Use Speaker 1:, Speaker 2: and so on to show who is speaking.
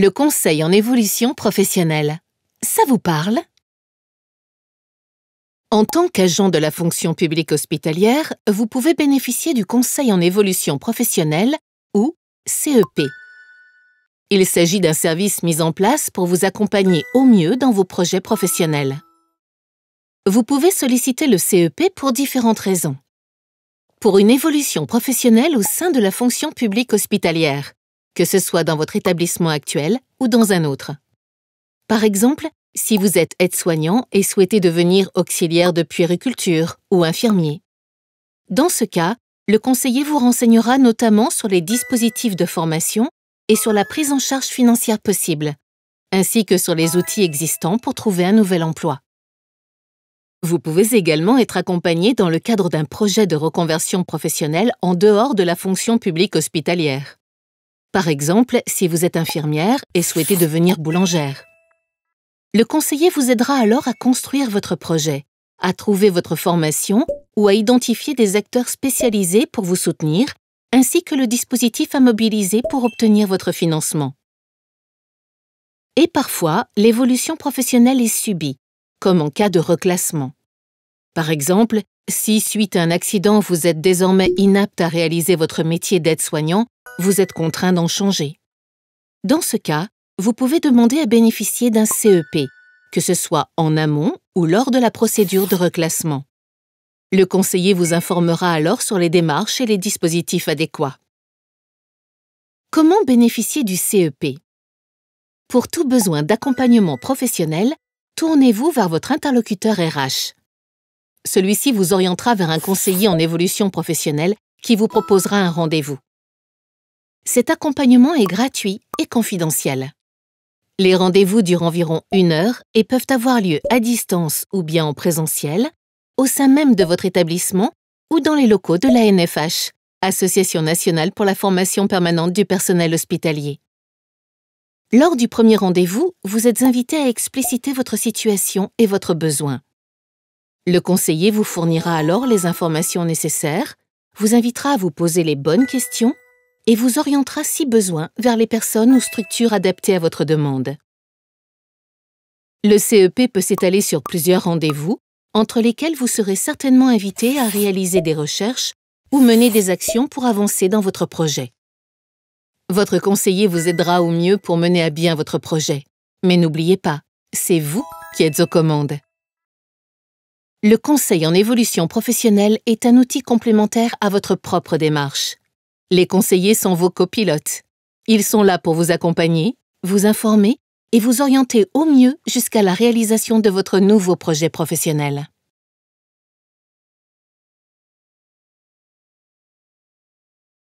Speaker 1: Le conseil en évolution professionnelle. Ça vous parle? En tant qu'agent de la fonction publique hospitalière, vous pouvez bénéficier du conseil en évolution professionnelle ou CEP. Il s'agit d'un service mis en place pour vous accompagner au mieux dans vos projets professionnels. Vous pouvez solliciter le CEP pour différentes raisons. Pour une évolution professionnelle au sein de la fonction publique hospitalière, que ce soit dans votre établissement actuel ou dans un autre. Par exemple, si vous êtes aide-soignant et souhaitez devenir auxiliaire de puériculture ou infirmier. Dans ce cas, le conseiller vous renseignera notamment sur les dispositifs de formation et sur la prise en charge financière possible, ainsi que sur les outils existants pour trouver un nouvel emploi. Vous pouvez également être accompagné dans le cadre d'un projet de reconversion professionnelle en dehors de la fonction publique hospitalière. Par exemple, si vous êtes infirmière et souhaitez devenir boulangère. Le conseiller vous aidera alors à construire votre projet, à trouver votre formation ou à identifier des acteurs spécialisés pour vous soutenir, ainsi que le dispositif à mobiliser pour obtenir votre financement. Et parfois, l'évolution professionnelle est subie, comme en cas de reclassement. Par exemple, si suite à un accident vous êtes désormais inapte à réaliser votre métier d'aide-soignant, vous êtes contraint d'en changer. Dans ce cas, vous pouvez demander à bénéficier d'un CEP, que ce soit en amont ou lors de la procédure de reclassement. Le conseiller vous informera alors sur les démarches et les dispositifs adéquats. Comment bénéficier du CEP? Pour tout besoin d'accompagnement professionnel, tournez-vous vers votre interlocuteur RH. Celui-ci vous orientera vers un conseiller en évolution professionnelle qui vous proposera un rendez-vous. Cet accompagnement est gratuit et confidentiel. Les rendez-vous durent environ 1 heure et peuvent avoir lieu à distance ou bien en présentiel, au sein même de votre établissement ou dans les locaux de l'ANFH, Association nationale pour la formation permanente du personnel hospitalier. Lors du premier rendez-vous, vous êtes invité à expliciter votre situation et votre besoin. Le conseiller vous fournira alors les informations nécessaires, vous invitera à vous poser les bonnes questions et vous orientera si besoin vers les personnes ou structures adaptées à votre demande. Le CEP peut s'étaler sur plusieurs rendez-vous, entre lesquels vous serez certainement invité à réaliser des recherches ou mener des actions pour avancer dans votre projet. Votre conseiller vous aidera au mieux pour mener à bien votre projet. Mais n'oubliez pas, c'est vous qui êtes aux commandes. Le conseil en évolution professionnelle est un outil complémentaire à votre propre démarche. Les conseillers sont vos copilotes. Ils sont là pour vous accompagner, vous informer et vous orienter au mieux jusqu'à la réalisation de votre nouveau projet professionnel.